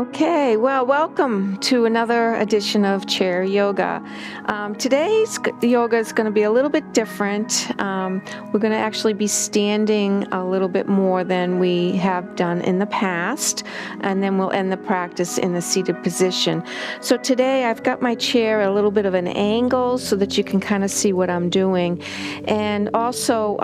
Okay, well, welcome to another edition of Chair Yoga. Today's yoga is going to be a little bit different. We're going to actually be standing a little bit more than we have done in the past, and then we'll end the practice in the seated position. So today I've got my chair a little bit of an angle so that you can kind of see what I'm doing. And also,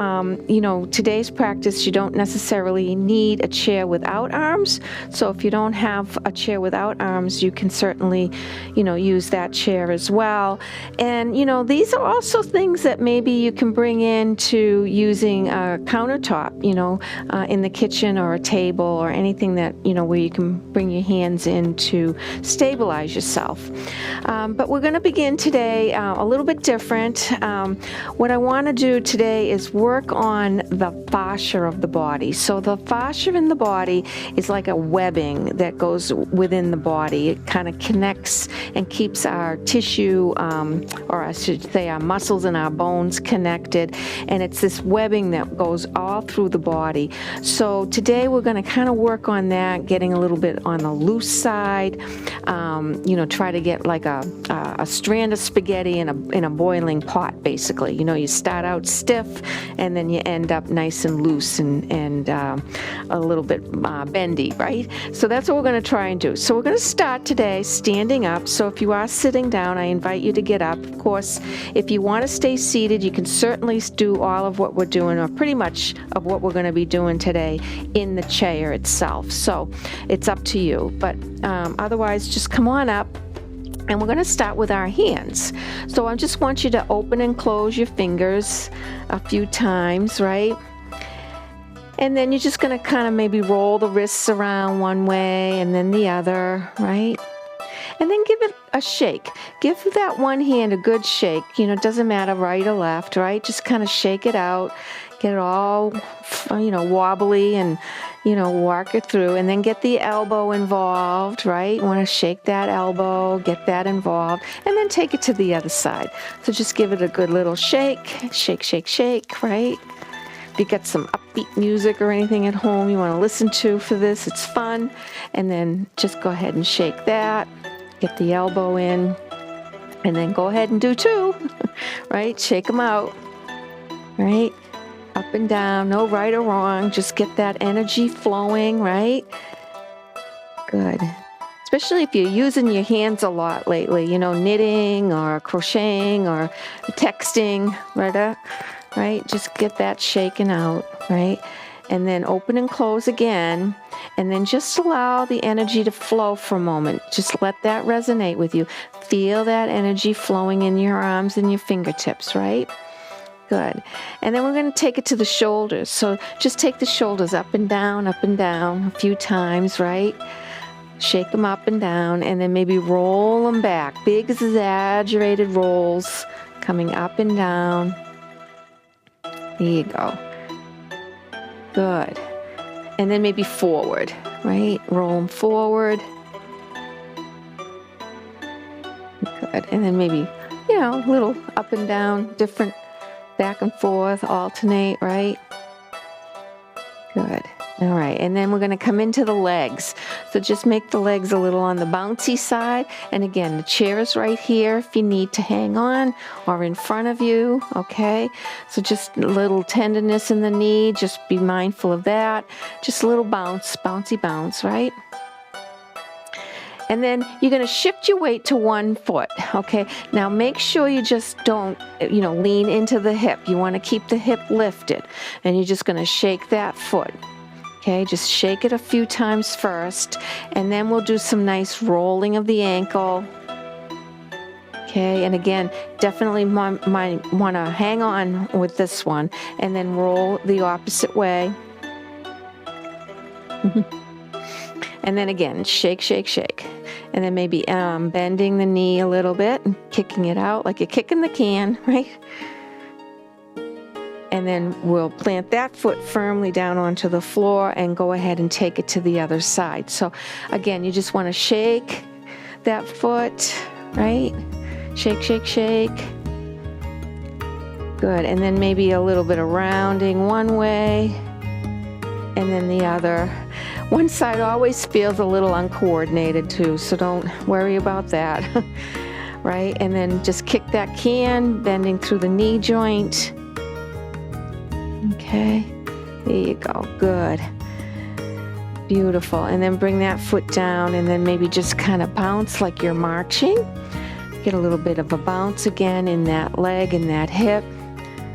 today's practice, you don't necessarily need a chair without arms. So if you don't have a chair without arms, you can certainly, use that chair as well. And, these are also things that maybe you can bring into using a countertop, in the kitchen or a table or anything that, where you can bring your hands in to stabilize yourself. But we're going to begin today a little bit different. What I want to do today is work on the fascia of the body. So the fascia in the body is like a webbing that goes within the body. It kind of connects and keeps our tissue, or I should say our muscles and our bones connected. And it's this webbing that goes all through the body. So today we're going to kind of work on that, getting a little bit on the loose side. Try to get like a strand of spaghetti in a boiling pot, basically. You start out stiff and then you end up nice and loose and a little bit bendy, right? So that's what we're going to try and do. So we're going to start today standing up. So if you are sitting down, I invite you to get up. Of course, if you want to stay seated, you can certainly do all of what we're doing, or pretty much of what we're going to be doing today in the chair itself. So it's up to you. But otherwise, just come on up. And we're going to start with our hands. So I just want you to open and close your fingers a few times, right? And then you're just going to kind of maybe roll the wrists around one way and then the other, right? And then give it a shake. Give that one hand a good shake. It doesn't matter right or left, right? Just kind of shake it out. Get it all, wobbly and, walk it through. And then get the elbow involved, right? You want to shake that elbow, get that involved, and then take it to the other side. So just give it a good little shake, shake, shake, shake, right? If you got some upbeat music or anything at home you want to listen to for this, it's fun. And then just go ahead and shake that, get the elbow in, and then go ahead and do two, right? Shake them out, right? Up and down, no right or wrong, just get that energy flowing, right? Good. Especially if you're using your hands a lot lately, knitting or crocheting or texting, right? Just get that shaken out, right? And then open and close again, and then just allow the energy to flow for a moment. Just let that resonate with you. Feel that energy flowing in your arms and your fingertips, right? Good. And then we're going to take it to the shoulders. So just take the shoulders up and down a few times, right? Shake them up and down, and then maybe roll them back. Big exaggerated rolls coming up and down. There you go. Good. And then maybe forward, right? Roll them forward. Good. And then maybe, a little up and down, different back and forth, alternate, right? Good. All right, and then we're going to come into the legs. So just make the legs a little on the bouncy side. And again, the chair is right here if you need to hang on, or in front of you, okay? So just a little tenderness in the knee, just be mindful of that. Just a little bouncy bounce, right? And then you're going to shift your weight to one foot, okay? Now make sure you just don't, lean into the hip. You want to keep the hip lifted. And you're just going to shake that foot, okay? Just shake it a few times first. And then we'll do some nice rolling of the ankle. Okay, and again, definitely want to hang on with this one. And then roll the opposite way. And then again, shake, shake, shake. And then maybe bending the knee a little bit and kicking it out like you're kicking the can, right? And then we'll plant that foot firmly down onto the floor and go ahead and take it to the other side. So again, you just want to shake that foot, right? Shake, shake, shake. Good. And then maybe a little bit of rounding one way and then the other. One side always feels a little uncoordinated too, so don't worry about that. Right? And then just kick that can, bending through the knee joint. Okay, there you go, good. Beautiful. And then bring that foot down and then maybe just kind of bounce like you're marching. Get a little bit of a bounce again in that leg and that hip,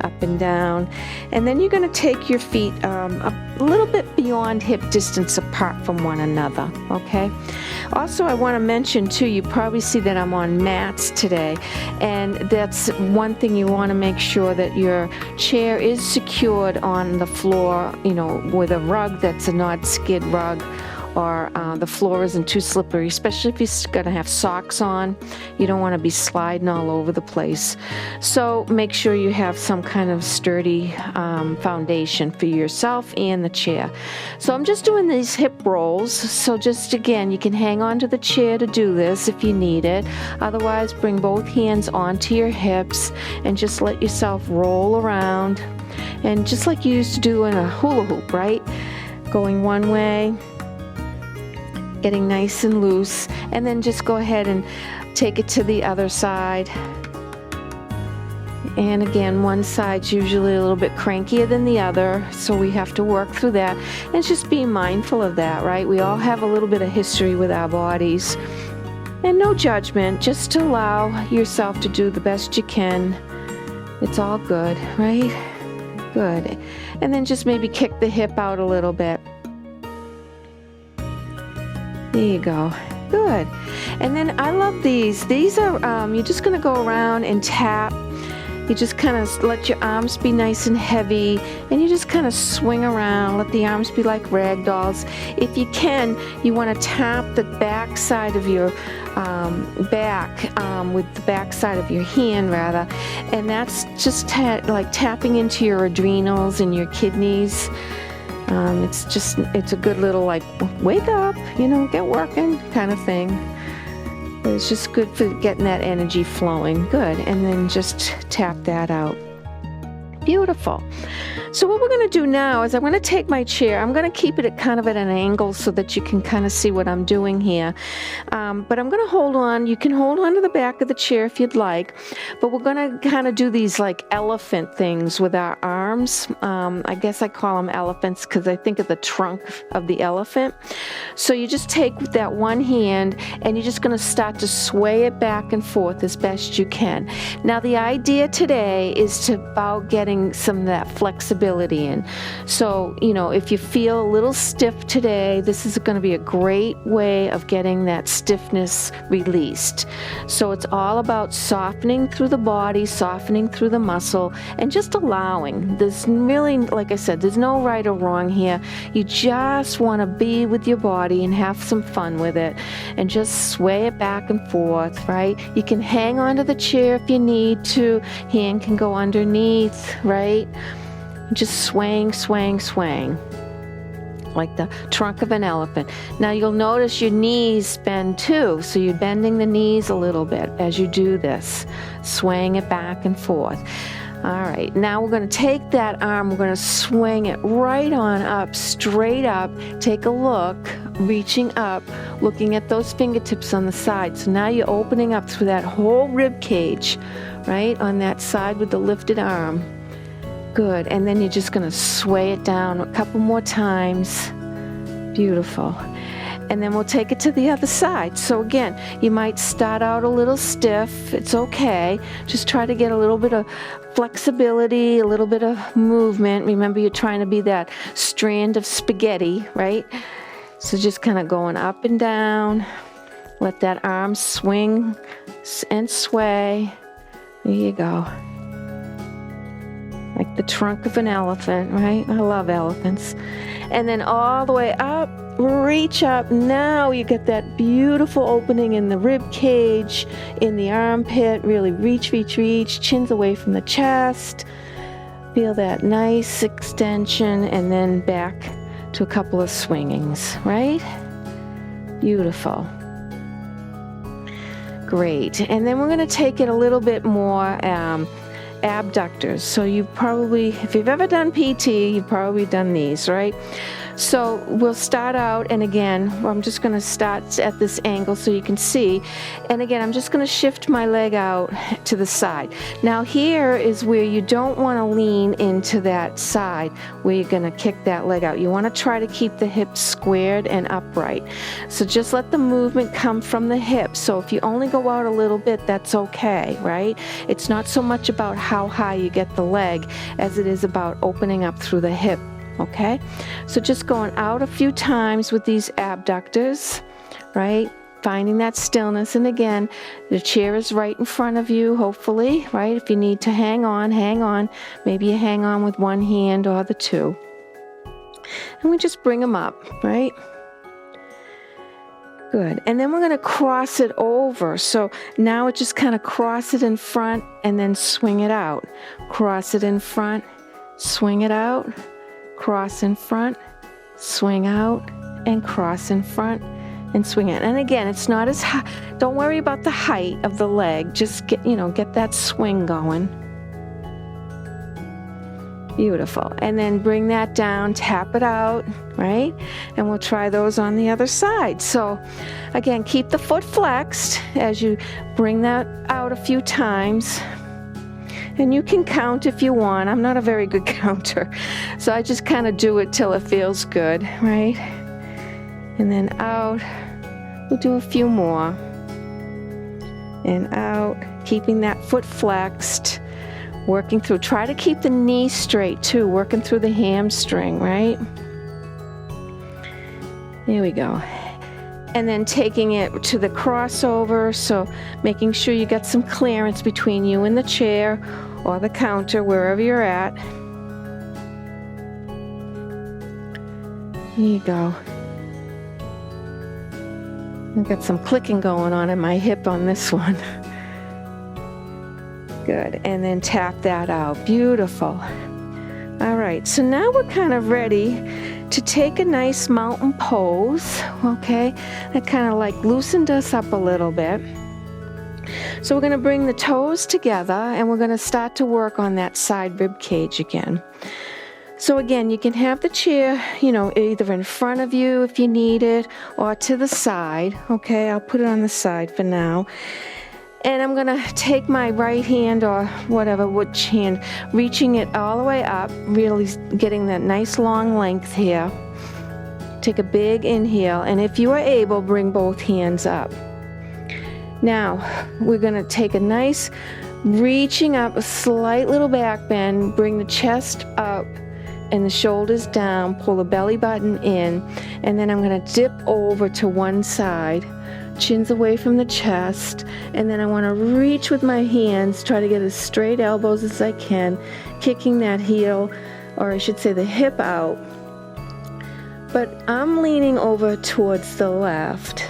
up and down. And then you're going to take your feet a little bit beyond hip distance apart from one another, okay? Also, I want to mention too, you probably see that I'm on mats today, and that's one thing you want to make sure that your chair is secured on the floor, you know, with a rug that's a not skid rug, or the floor isn't too slippery, especially if you're going to have socks on. You don't want to be sliding all over the place. So make sure you have some kind of sturdy foundation for yourself and the chair. So I'm just doing these hip rolls. So just again, you can hang on to the chair to do this if you need it. Otherwise, bring both hands onto your hips and just let yourself roll around. And just like you used to do in a hula hoop, right? Going one way, getting nice and loose, and then just go ahead and take it to the other side. And again, one side's usually a little bit crankier than the other, so we have to work through that. And just be mindful of that, right? We all have a little bit of history with our bodies. And no judgment, just allow yourself to do the best you can. It's all good, right? Good. And then just maybe kick the hip out a little bit. There you go. Good. And then I love these. These are, you're just going to go around and tap. You just kind of let your arms be nice and heavy, and you just kind of swing around. Let the arms be like rag dolls. If you can, you want to tap the back side of your back with the back side of your hand, rather. And that's just like tapping into your adrenals and your kidneys. It's a good little like, wake up, you know, get working kind of thing. It's just good for getting that energy flowing. Good. And then just tap that out. Beautiful. So what we're going to do now is I'm going to take my chair. I'm going to keep it at kind of at an angle so that you can kind of see what I'm doing here. But I'm going to hold on. You can hold on to the back of the chair if you'd like. But we're going to kind of do these like elephant things with our arms. I guess I call them elephants because I think of the trunk of the elephant. So you just take that one hand and you're just going to start to sway it back and forth as best you can. Now the idea today is about getting some of that flexibility in. So, you know, if you feel a little stiff today, this is going to be a great way of getting that stiffness released. So it's all about softening through the body, softening through the muscle, and just allowing. There's really, like I said, there's no right or wrong here. You just want to be with your body and have some fun with it and just sway it back and forth, right? You can hang onto the chair if you need to. Hand can go underneath, right? Just swaying, swaying, swaying, like the trunk of an elephant. Now you'll notice your knees bend too, so you're bending the knees a little bit as you do this, swaying it back and forth. All right, now we're going to take that arm, we're going to swing it right on up, straight up. Take a look, reaching up, looking at those fingertips on the side. So now you're opening up through that whole rib cage, right, on that side with the lifted arm. Good. And then you're just going to sway it down a couple more times. Beautiful. And then we'll take it to the other side. So again, you might start out a little stiff. It's okay. Just try to get a little bit of flexibility, a little bit of movement. Remember, you're trying to be that strand of spaghetti, right? So just kind of going up and down. Let that arm swing and sway. There you go. Like the trunk of an elephant, right? I love elephants. And then all the way up, reach up. Now you get that beautiful opening in the rib cage, in the armpit. Really reach, reach, reach. Chin's away from the chest. Feel that nice extension, and then back to a couple of swingings, right? Beautiful. Great. And then we're going to take it a little bit more abductors. So you probably, if you've ever done PT, you've probably done these, right? So we'll start out, and again, I'm just going to start at this angle so you can see. And again, I'm just going to shift my leg out to the side. Now here is where you don't want to lean into that side where you're going to kick that leg out. You want to try to keep the hips squared and upright. So just let the movement come from the hips. So if you only go out a little bit, that's okay, right? It's not so much about how high you get the leg as it is about opening up through the hip. Okay, so just going out a few times with these abductors, right? Finding that stillness. And again, the chair is right in front of you, hopefully, right? If you need to hang on, hang on. Maybe you hang on with one hand or the two. And we just bring them up, right? Good. And then we're going to cross it over. So now it just kind of cross it in front and then swing it out. Cross it in front, swing it out. Cross in front, swing out, and cross in front, and swing it. And again, it's not as high. Don't worry about the height of the leg. Just get that swing going. Beautiful. And then bring that down, tap it out, right? And we'll try those on the other side. So again, keep the foot flexed as you bring that out a few times. And you can count if you want. I'm not a very good counter, so I just kind of do it till it feels good, right? And then out. We'll do a few more. And out, keeping that foot flexed, working through. Try to keep the knee straight too, working through the hamstring, right? There we go. And then taking it to the crossover, so making sure you get some clearance between you and the chair or the counter, wherever you're at. There you go. I've got some clicking going on in my hip on this one. Good, and then tap that out. Beautiful. All right, so now we're kind of ready to take a nice mountain pose, okay? That kind of like loosened us up a little bit. So we're going to bring the toes together and we're going to start to work on that side rib cage again. So again, you can have the chair, either in front of you if you need it or to the side, okay? I'll put it on the side for now. And I'm going to take my right hand or whatever, which hand, reaching it all the way up, really getting that nice long length here. Take a big inhale, and if you are able, bring both hands up. Now, we're going to take a nice reaching up, a slight little back bend, bring the chest up and the shoulders down, pull the belly button in, and then I'm going to dip over to one side. Chin's away from the chest, and then I want to reach with my hands, try to get as straight elbows as I can, kicking that heel, or I should say the hip out. But I'm leaning over towards the left.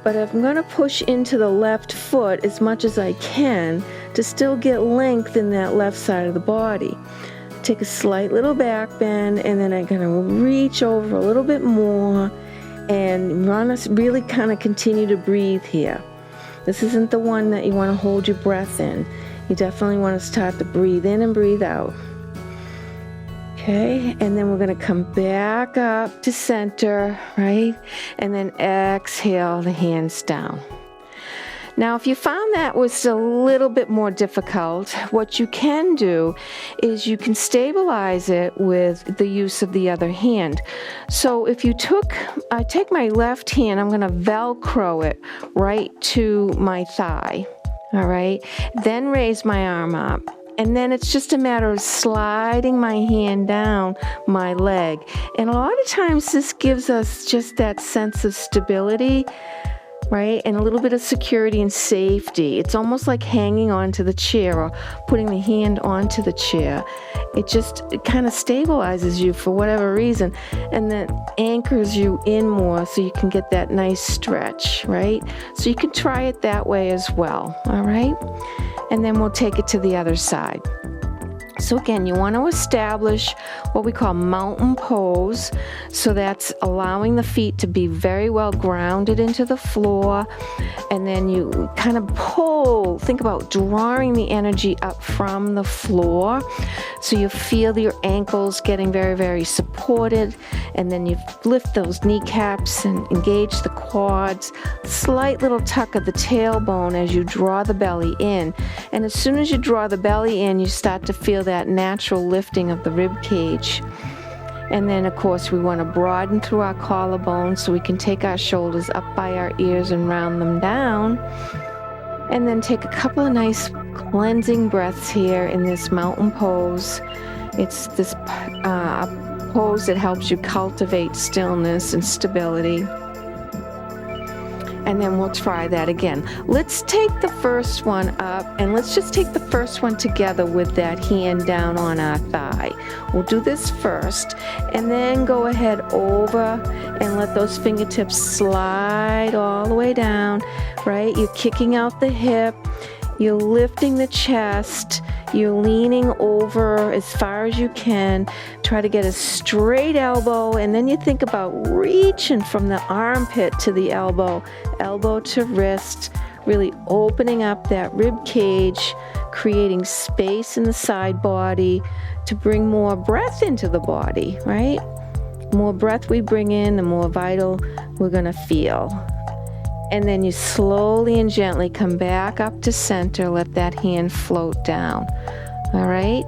But I'm going to push into the left foot as much as I can to still get length in that left side of the body. Take a slight little back bend, and then I'm going to reach over a little bit more and really kind of continue to breathe here. This isn't the one that you want to hold your breath in. You definitely want to start to breathe in and breathe out. Okay, and then we're going to come back up to center, right? And then exhale the hands down. Now, if you found that was a little bit more difficult, what you can do is you can stabilize it with the use of the other hand. So if you I take my left hand, I'm going to Velcro it right to my thigh, all right? Then raise my arm up. And then it's just a matter of sliding my hand down my leg. And a lot of times this gives us just that sense of stability, right? And a little bit of security and safety. It's almost like hanging onto the chair or putting the hand onto the chair. It kind of stabilizes you for whatever reason, and then anchors you in more so you can get that nice stretch, right? So you can try it that way as well, all right? And then we'll take it to the other side. So again, you want to establish what we call mountain pose. So that's allowing the feet to be very well grounded into the floor. And then you kind of pull, think about drawing the energy up from the floor. So you feel your ankles getting very, very supported. And then you lift those kneecaps and engage the quads. Slight little tuck of the tailbone as you draw the belly in. And as soon as you draw the belly in, you start to feel that natural lifting of the rib cage. And then of course we want to broaden through our collarbone so we can take our shoulders up by our ears and round them down. And then take a couple of nice cleansing breaths here in this mountain pose. It's this pose that helps you cultivate stillness and stability. And then we'll try that again. Let's take the first one up, and let's just take the first one together with that hand down on our thigh. We'll do this first, and then go ahead over and let those fingertips slide all the way down, right? You're kicking out the hip, you're lifting the chest, you're leaning over as far as you can. Try to get a straight elbow, and then you think about reaching from the armpit to the elbow, elbow to wrist, really opening up that rib cage, creating space in the side body to bring more breath into the body, right? The more breath we bring in, the more vital we're gonna feel. And then you slowly and gently come back up to center, let that hand float down. All right?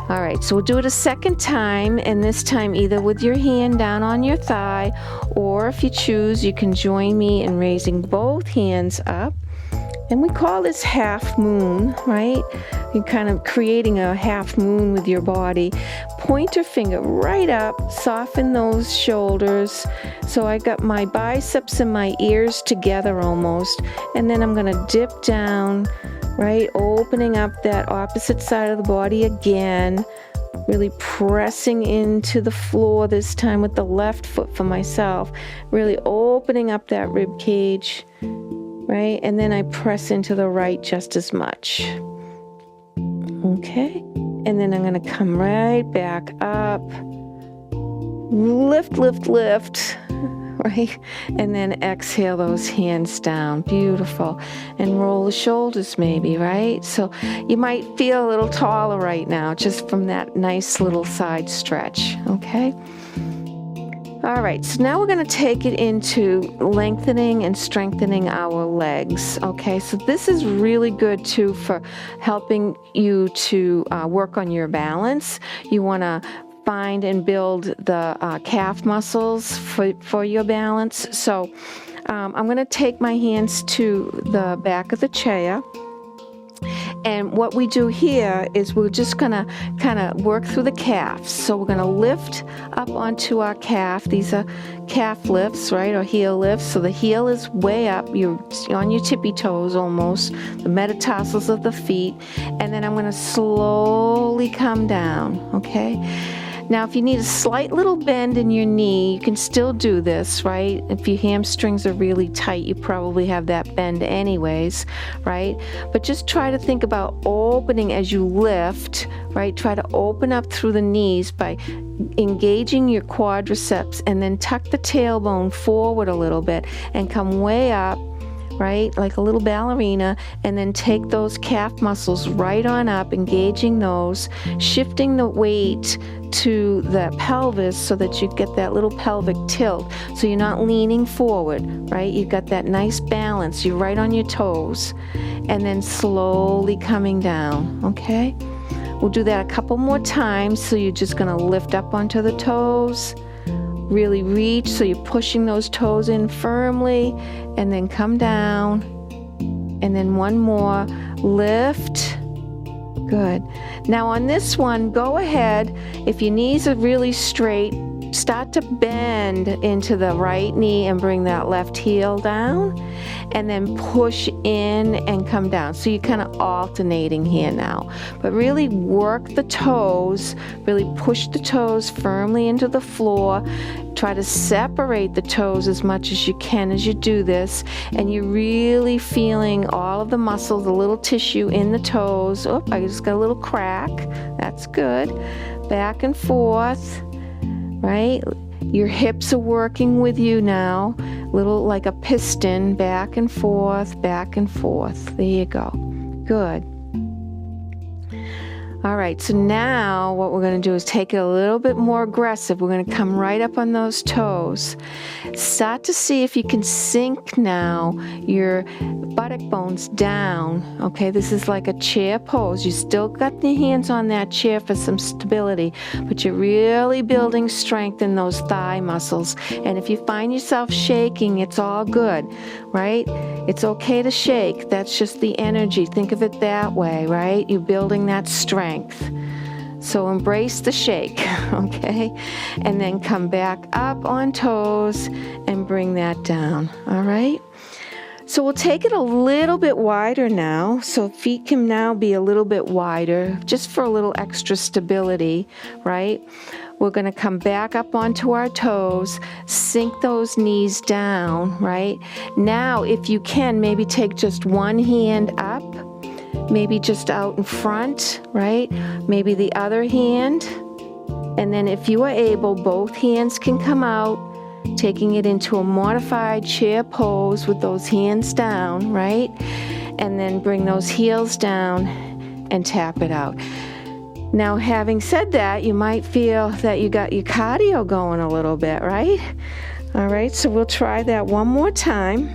All right, so we'll do it a second time, and this time either with your hand down on your thigh, or if you choose, you can join me in raising both hands up. And we call this half moon, right? You're kind of creating a half moon with your body. Pointer finger right up, soften those shoulders. So I got my biceps and my ears together almost. And then I'm gonna dip down, right? Opening up that opposite side of the body again. Really pressing into the floor this time with the left foot for myself. Really opening up that rib cage. Right? And then I press into the right just as much. Okay? And then I'm going to come right back up. Lift, lift, lift. Right? And then exhale those hands down. Beautiful. And roll the shoulders maybe, right? So you might feel a little taller right now just from that nice little side stretch. Okay? All right, so now we're going to take it into lengthening and strengthening our legs. Okay, so this is really good too for helping you to work on your balance. You want to find and build the calf muscles for your balance. So I'm going to take my hands to the back of the chair. And what we do here is we're just going to kind of work through the calves. So we're going to lift up onto our calf. These are calf lifts, right, or heel lifts. So the heel is way up. You're on your tippy toes almost, the metatarsals of the feet. And then I'm going to slowly come down, okay? Now, if you need a slight little bend in your knee, you can still do this, right? If your hamstrings are really tight, you probably have that bend anyways, right? But just try to think about opening as you lift, right? Try to open up through the knees by engaging your quadriceps, and then tuck the tailbone forward a little bit and come way up, right, like a little ballerina, and then take those calf muscles right on up, engaging those, shifting the weight to the pelvis so that you get that little pelvic tilt, so you're not leaning forward, right? You've got that nice balance, you're right on your toes, and then slowly coming down, okay? We'll do that a couple more times, so you're just gonna lift up onto the toes, really reach, so you're pushing those toes in firmly, and then come down, and then one more, lift. Good. Now on this one, go ahead, if your knees are really straight, start to bend into the right knee and bring that left heel down, and then push in and come down. So you're kind of alternating here now, but really work the toes, really push the toes firmly into the floor. Try to separate the toes as much as you can as you do this, and you're really feeling all of the muscle, the little tissue in the toes. Oh, I just got a little crack. That's good. Back and forth, right? Your hips are working with you now, little like a piston, back and forth, back and forth. There you go. Good. All right, so now what we're going to do is take it a little bit more aggressive. We're going to come right up on those toes. Start to see if you can sink now your buttock bones down. Okay, this is like a chair pose. You still got the hands on that chair for some stability, but you're really building strength in those thigh muscles. And if you find yourself shaking, it's all good, right? It's okay to shake. That's just the energy. Think of it that way, right? You're building that strength. So embrace the shake, okay? And then come back up on toes and bring that down, all right? So we'll take it a little bit wider now. So feet can now be a little bit wider, just for a little extra stability, right? We're going to come back up onto our toes, sink those knees down, right? Now, if you can, maybe take just one hand up, maybe just out in front, right? Maybe the other hand. And then if you are able, both hands can come out, taking it into a modified chair pose with those hands down, right? And then bring those heels down and tap it out. Now, having said that, you might feel that you got your cardio going a little bit, right? All right, so we'll try that one more time.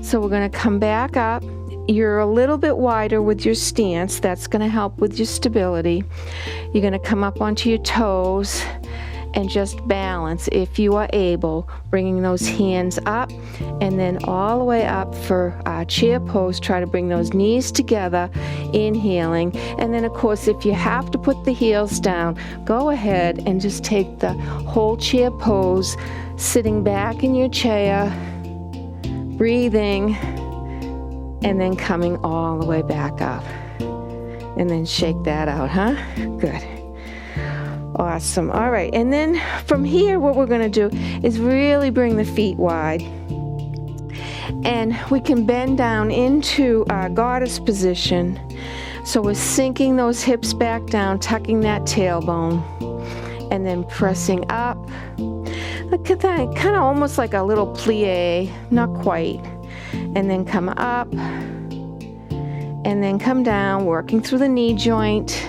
So we're going to come back up. You're a little bit wider with your stance. That's going to help with your stability. You're going to come up onto your toes and just balance if you are able, bringing those hands up and then all the way up for our chair pose. Try to bring those knees together, inhaling. And then, of course, if you have to put the heels down, go ahead and just take the whole chair pose, sitting back in your chair, breathing, and then coming all the way back up. And then shake that out, huh? Good. Awesome. All right. And then from here, what we're going to do is really bring the feet wide. And we can bend down into our goddess position. So we're sinking those hips back down, tucking that tailbone, and then pressing up. Kind of almost like a little plie, not quite. And then come up, and then come down, working through the knee joint,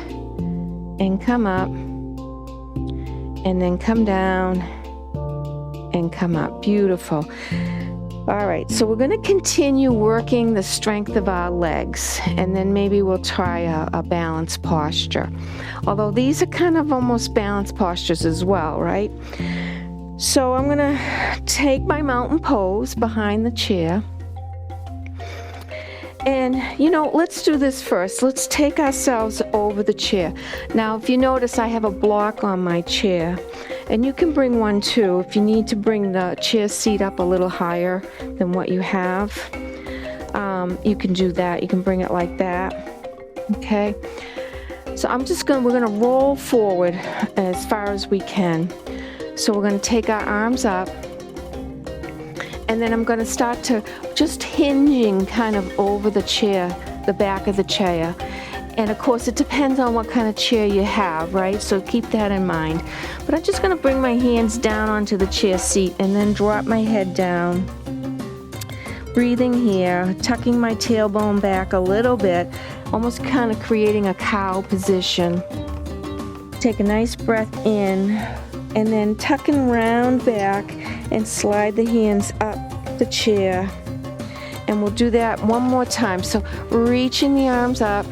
and come up, and then come down, and come up. Beautiful. All right, so we're going to continue working the strength of our legs, and then maybe we'll try a balanced posture. Although these are kind of almost balanced postures as well, right? So I'm going to take my mountain pose behind the chair. And, let's do this first. Let's take ourselves over the chair. Now, if you notice, I have a block on my chair. And you can bring one too if you need to bring the chair seat up a little higher than what you have. You can do that. You can bring it like that. Okay? So we're going to roll forward as far as we can. So we're going to take our arms up. And then I'm going to start to just hinging kind of over the chair, the back of the chair. And of course, it depends on what kind of chair you have, right? So keep that in mind. But I'm just going to bring my hands down onto the chair seat and then drop my head down. Breathing here, tucking my tailbone back a little bit, almost kind of creating a cow position. Take a nice breath in, and then tucking round back and slide the hands up the chair. And we'll do that one more time. So reaching the arms up.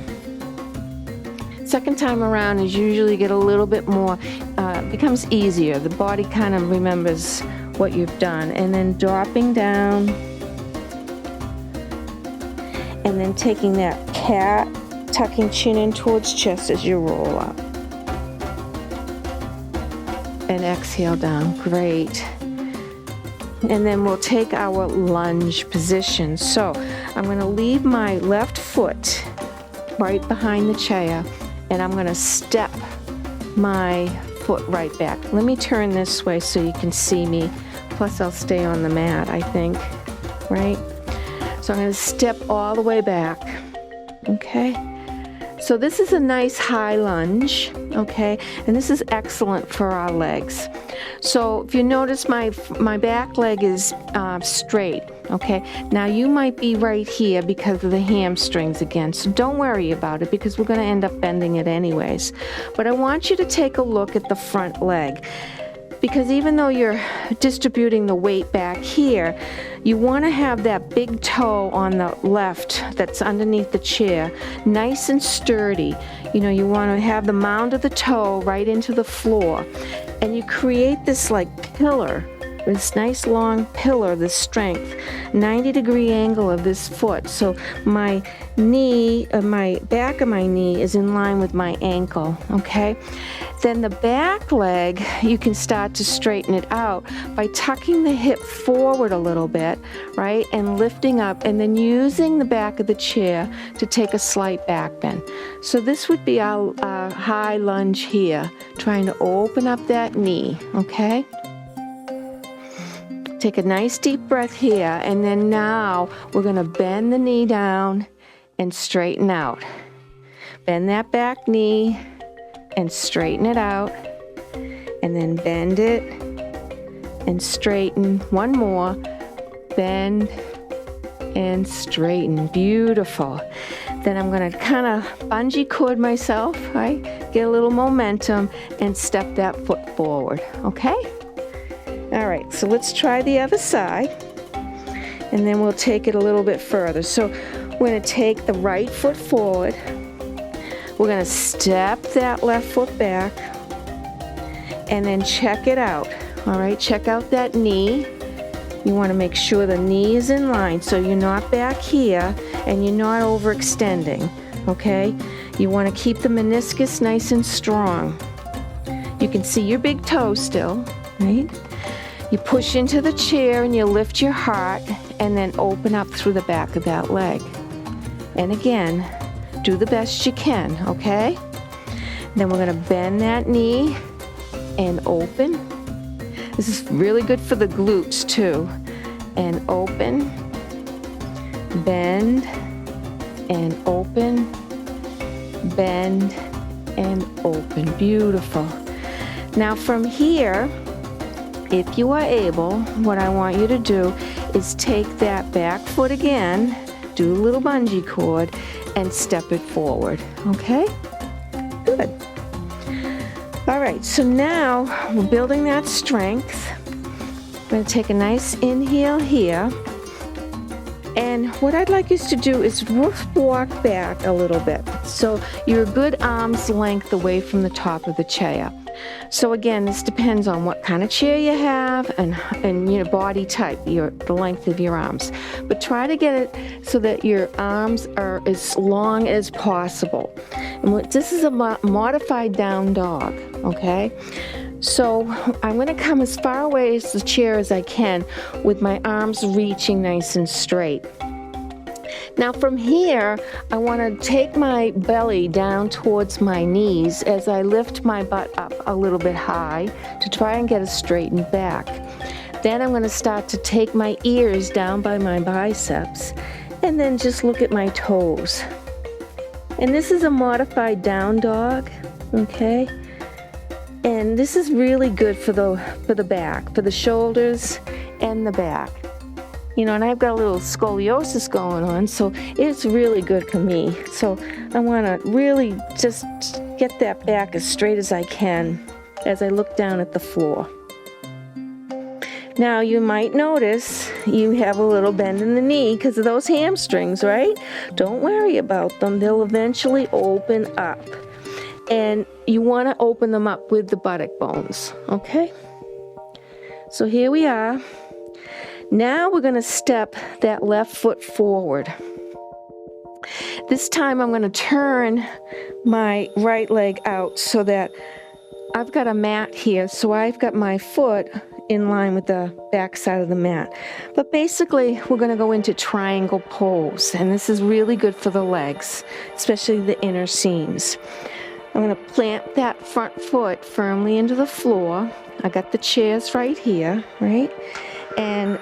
Second time around is usually get a little bit more, becomes easier. The body kind of remembers what you've done. And then dropping down. And then taking that cat, tucking chin in towards chest as you roll up. and exhale down. Great. And then we'll take our lunge position. So I'm going to leave my left foot right behind the chair, and I'm going to step my foot right back. Let me turn this way so you can see me. Plus I'll stay on the mat, I think, right? So I'm going to step all the way back, okay? So this is a nice high lunge, okay? And this is excellent for our legs. So if you notice my back leg is straight, okay? Now you might be right here because of the hamstrings again, so don't worry about it because we're going to end up bending it anyways. But I want you to take a look at the front leg, because even though you're distributing the weight back here, you want to have that big toe on the left that's underneath the chair nice and sturdy. You know, you want to have the mound of the toe right into the floor, and you create this like pillar, this nice long pillar, this strength, 90-degree angle of this foot. So my knee, my back of my knee is in line with my ankle, okay? Then the back leg, you can start to straighten it out by tucking the hip forward a little bit, right? And lifting up, and then using the back of the chair to take a slight back bend. So this would be our high lunge here, trying to open up that knee, okay? Take a nice deep breath here, and then now we're going to bend the knee down and straighten out. Bend that back knee and straighten it out, and then bend it and straighten. One more. Bend and straighten. Beautiful. Then I'm going to kind of bungee cord myself, right? Get a little momentum and step that foot forward, okay? All right, so let's try the other side, and then we'll take it a little bit further. So we're going to take the right foot forward. We're going to step that left foot back, and then check it out. All right, check out that knee. You want to make sure the knee is in line, so you're not back here and you're not overextending, okay? You want to keep the meniscus nice and strong. You can see your big toe still, right? You push into the chair and you lift your heart, and then open up through the back of that leg. And again, do the best you can, okay? Then we're going to bend that knee and open. This is really good for the glutes too. And open, bend, and open, bend, and open. Beautiful. Now from here, if you are able, what I want you to do is take that back foot again, do a little bungee cord, and step it forward, okay? Good. All right, so now we're building that strength. I'm going to take a nice inhale here. And what I'd like you to do is walk back a little bit. So you're a good arm's length away from the top of the chair. So again, this depends on what kind of chair you have and your body type, the length of your arms. But try to get it so that your arms are as long as possible. And this is a modified down dog, okay? So I'm going to come as far away as the chair as I can with my arms reaching nice and straight. Now from here, I want to take my belly down towards my knees as I lift my butt up a little bit high to try and get a straightened back. Then I'm going to start to take my ears down by my biceps, and then just look at my toes. And this is a modified down dog, okay? And this is really good for the back, for the shoulders and the back. You know, and I've got a little scoliosis going on, so it's really good for me. So I want to really just get that back as straight as I can as I look down at the floor. Now you might notice you have a little bend in the knee because of those hamstrings, right? Don't worry about them. They'll eventually open up. And you want to open them up with the buttock bones, okay? So here we are. Now we're going to step that left foot forward. This time I'm going to turn my right leg out so that I've got a mat here, so I've got my foot in line with the back side of the mat. But basically, we're going to go into triangle pose, and this is really good for the legs, especially the inner seams. I'm going to plant that front foot firmly into the floor. I got the chairs right here, right? And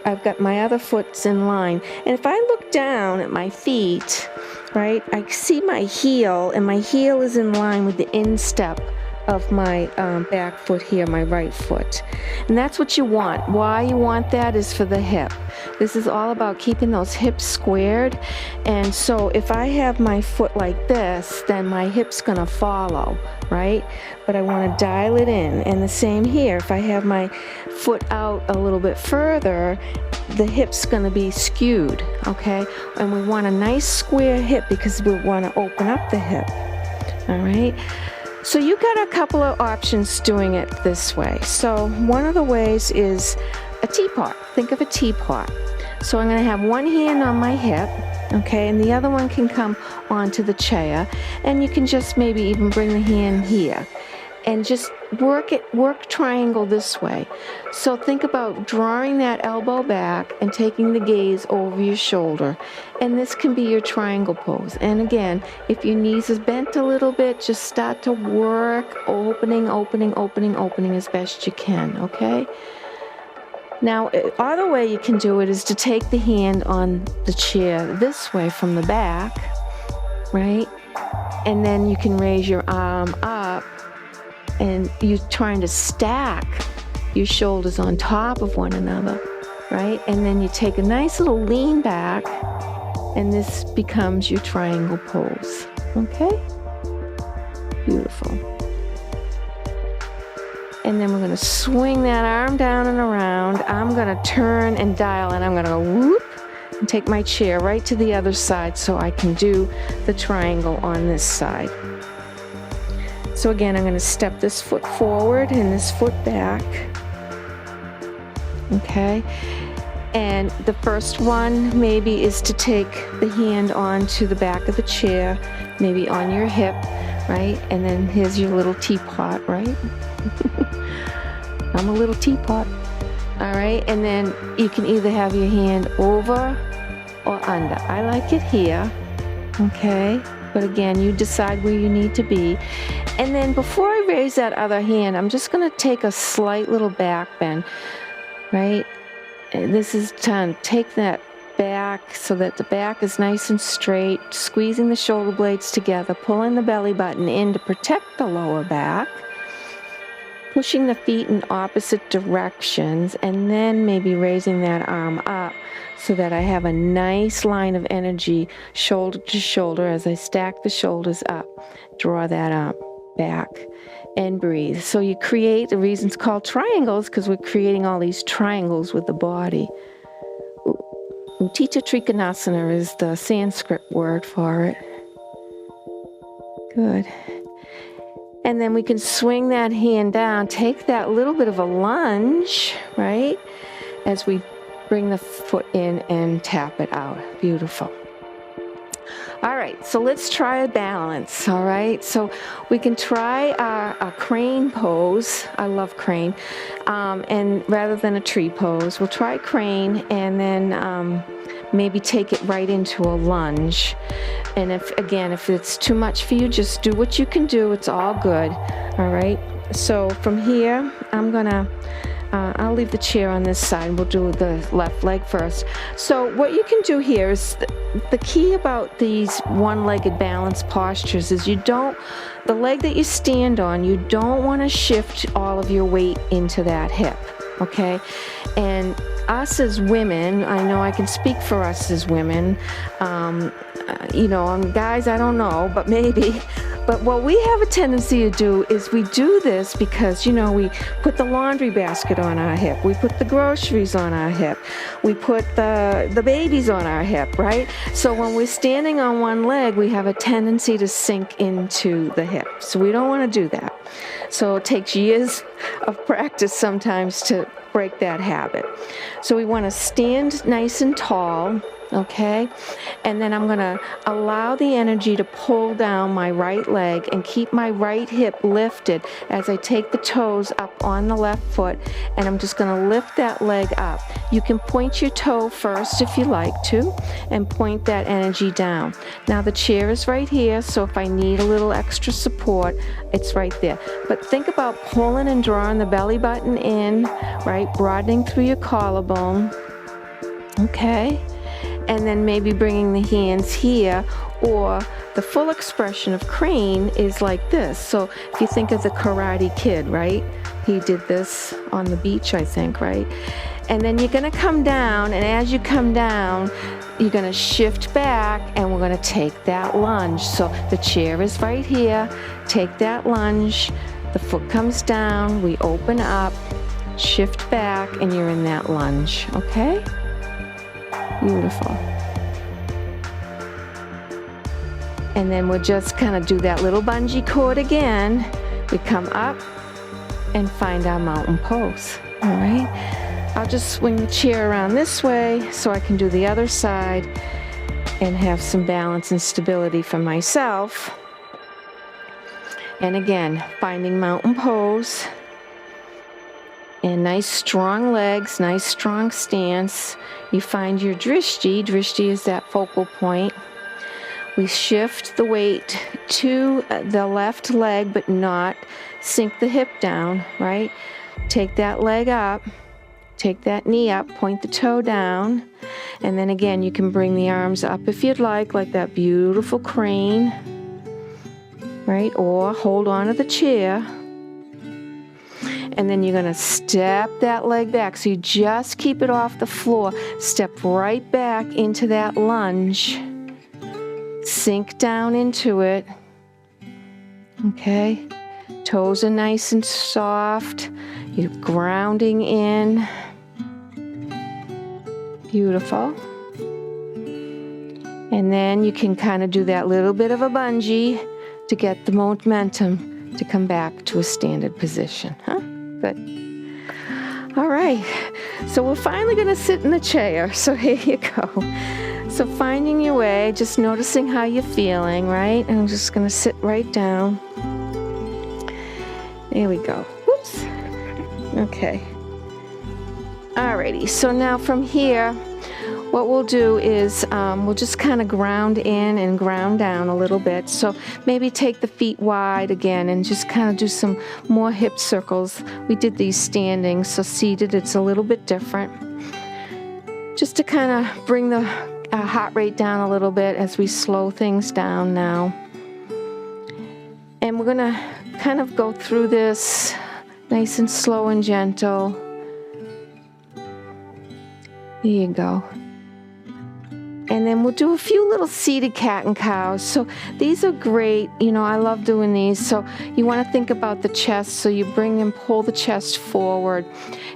I've got my other foot's in line. And if I look down at my feet, right, I see my heel, and my heel is in line with the instep of my back foot here, my right foot. And that's what you want. Why you want that is for the hip. This is all about keeping those hips squared. And so if I have my foot like this, then my hip's gonna follow, right? But I wanna dial it in. And the same here, if I have my foot out a little bit further, the hip's gonna be skewed, okay? And we want a nice square hip because we wanna open up the hip, all right? So you got a couple of options doing it this way. So one of the ways is a teapot. Think of a teapot. So I'm going to have one hand on my hip, okay, and the other one can come onto the chair, and you can just maybe even bring the hand here and just work triangle this way. So think about drawing that elbow back and taking the gaze over your shoulder. And this can be your triangle pose. And again, if your knees is bent a little bit, just start to work opening as best you can, okay? Now, other way you can do it is to take the hand on the chair this way from the back, right? And then you can raise your arm up, and you're trying to stack your shoulders on top of one another, right? And then you take a nice little lean back, and this becomes your triangle pose, okay? Beautiful. And then we're gonna swing that arm down and around. I'm gonna turn and dial, and I'm gonna go whoop, and take my chair right to the other side so I can do the triangle on this side. So again, I'm going to step this foot forward and this foot back, okay? And the first one maybe is to take the hand onto the back of the chair, maybe on your hip, right? And then here's your little teapot, right? I'm a little teapot, all right? And then you can either have your hand over or under. I like it here, okay? But again, you decide where you need to be. And then before I raise that other hand, I'm just going to take a slight little back bend, right? And this is to take that back so that the back is nice and straight, squeezing the shoulder blades together, pulling the belly button in to protect the lower back, pushing the feet in opposite directions, and then maybe raising that arm up so that I have a nice line of energy shoulder to shoulder as I stack the shoulders up. Draw that up, back, and breathe. So you create, the reason it's called triangles, because we're creating all these triangles with the body. Utthita Trikonasana is the Sanskrit word for it. Good. And then we can swing that hand down, take that little bit of a lunge, right? As we bring the foot in and tap it out. Beautiful. All right, so let's try a balance, all right? So we can try a crane pose. I love crane. And rather than a tree pose, we'll try crane and then maybe take it right into a lunge. And if it's too much for you, just do what you can do. It's all good, all right? So from here, I'll leave the chair on this side. We'll do the left leg first. So what you can do here is the key about these one-legged balance postures is the leg that you stand on, you don't want to shift all of your weight into that hip, okay? And us as women, I know I can speak for us as women, guys, I don't know, but maybe. But what we have a tendency to do is we do this because, we put the laundry basket on our hip. We put the groceries on our hip. We put the babies on our hip, right? So when we're standing on one leg, we have a tendency to sink into the hip. So we don't want to do that. So it takes years of practice sometimes to break that habit. So we want to stand nice and tall, Okay, and then I'm gonna allow the energy to pull down my right leg and keep my right hip lifted as I take the toes up on the left foot, and I'm just gonna lift that leg up. You can point your toe first if you like to, and point that energy down. Now the chair is right here, so if I need a little extra support, it's right there. But think about pulling and drawing the belly button in, right, broadening through your collarbone, okay? And then maybe bringing the hands here, or the full expression of crane is like this. So if you think of the Karate Kid, right? He did this on the beach, I think, right? And then you're gonna come down, and as you come down, you're gonna shift back, and we're gonna take that lunge. So the chair is right here, take that lunge, the foot comes down, we open up, shift back, and you're in that lunge, okay? Beautiful. And then we'll just kind of do that little bungee cord again. We come up and find our mountain pose. All right. I'll just swing the chair around this way so I can do the other side and have some balance and stability for myself. And again, finding mountain pose. And nice strong legs, nice strong stance. You find your drishti. Drishti is that focal point. We shift the weight to the left leg, but not sink the hip down, right? Take that leg up, take that knee up, point the toe down. And then again, you can bring the arms up if you'd like that beautiful crane, right? Or hold on to the chair. And then you're gonna step that leg back. So you just keep it off the floor. Step right back into that lunge. Sink down into it. Okay. Toes are nice and soft. You're grounding in. Beautiful. And then you can kind of do that little bit of a bungee to get the momentum to come back to a standard position, huh? Good. All right, so we're finally going to sit in the chair. So here you go. So finding your way, just noticing how you're feeling, right? And I'm just going to sit right down. There we go. Whoops. Okay. Alrighty, so now from here, what we'll do is we'll just kind of ground in and ground down a little bit. So maybe take the feet wide again and just kind of do some more hip circles. We did these standing, so seated it's a little bit different. Just to kind of bring the heart rate down a little bit as we slow things down now. And we're going to kind of go through this nice and slow and gentle. There you go. And then we'll do a few little seated cat and cows. So these are great. You know, I love doing these. So you want to think about the chest. So you bring and pull the chest forward.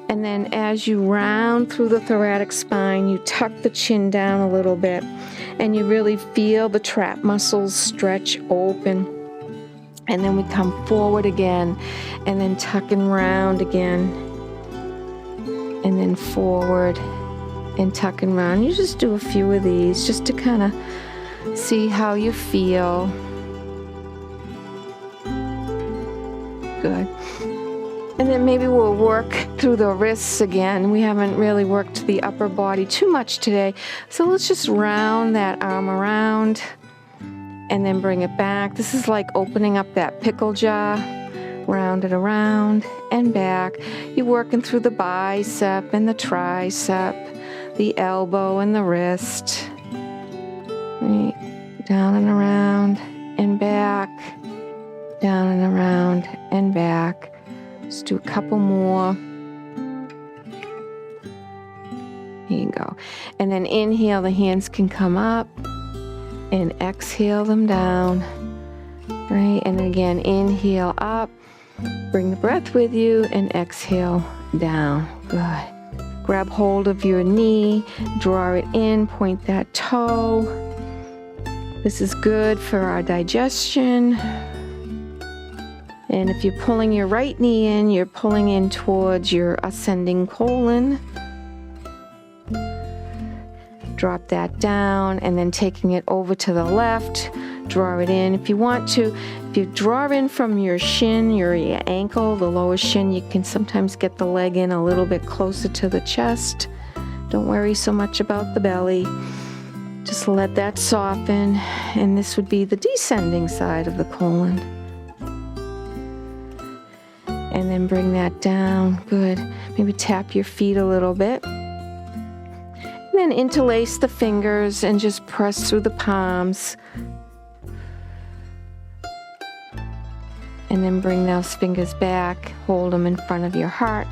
And then as you round through the thoracic spine, you tuck the chin down a little bit. And you really feel the trap muscles stretch open. And then we come forward again. And then tuck and round again. And then forward. And tuck and round. You just do a few of these just to kind of see how you feel. Good. And then maybe we'll work through the wrists again. We haven't really worked the upper body too much today. So let's just round that arm around and then bring it back. This is like opening up that pickle jar. Round it around and back. You're working through the bicep and the tricep, the elbow and the wrist. Right. Down and around and back. Down and around and back. Let's do a couple more. Here you go. And then inhale, the hands can come up. And exhale them down. Right? And again, inhale up. Bring the breath with you and exhale down. Good. Grab hold of your knee, draw it in, point that toe. This is good for our digestion. And if you're pulling your right knee in, you're pulling in towards your ascending colon. Drop that down, and then taking it over to the left, draw it in. If you want to, if you draw in from your shin, your ankle, the lower shin, you can sometimes get the leg in a little bit closer to the chest. Don't worry so much about the belly. Just let that soften, and this would be the descending side of the colon. And then bring that down. Good. Maybe tap your feet a little bit. And then interlace the fingers and just press through the palms. And then bring those fingers back. Hold them in front of your heart.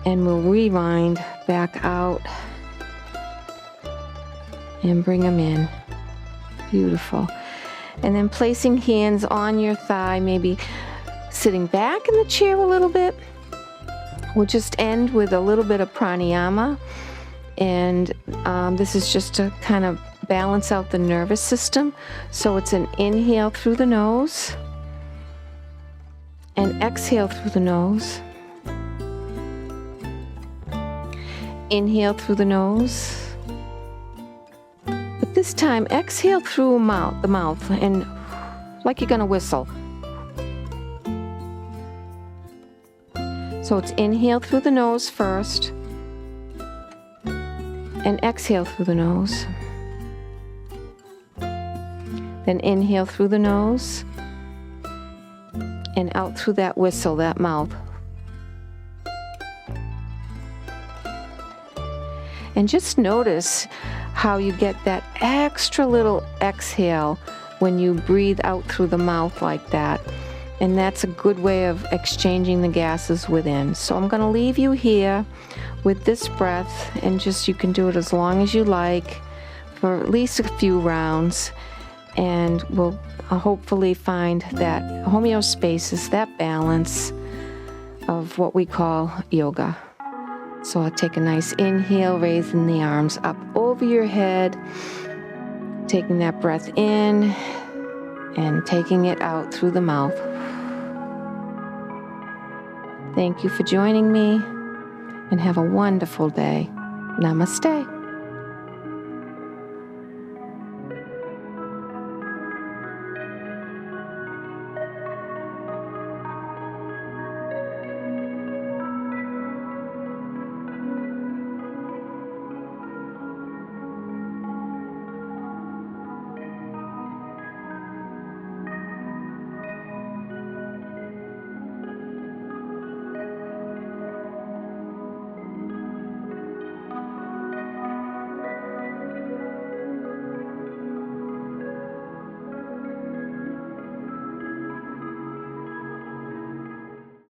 And we'll rewind back out. And bring them in. Beautiful. And then placing hands on your thigh, maybe sitting back in the chair a little bit. We'll just end with a little bit of pranayama. And this is just to kind of balance out the nervous system. So it's an inhale through the nose and exhale through the nose. Inhale through the nose. But this time, exhale through the mouth, and like you're going to whistle. So it's inhale through the nose first, and exhale through the nose. Then inhale through the nose, and out through that whistle, that mouth. And just notice how you get that extra little exhale when you breathe out through the mouth like that. And that's a good way of exchanging the gases within. So I'm going to leave you here with this breath, and just you can do it as long as you like for at least a few rounds, and we'll hopefully find that homeostasis, that balance of what we call yoga. So I'll take a nice inhale, raising the arms up over your head, taking that breath in and taking it out through the mouth. Thank you for joining me, and have a wonderful day. Namaste.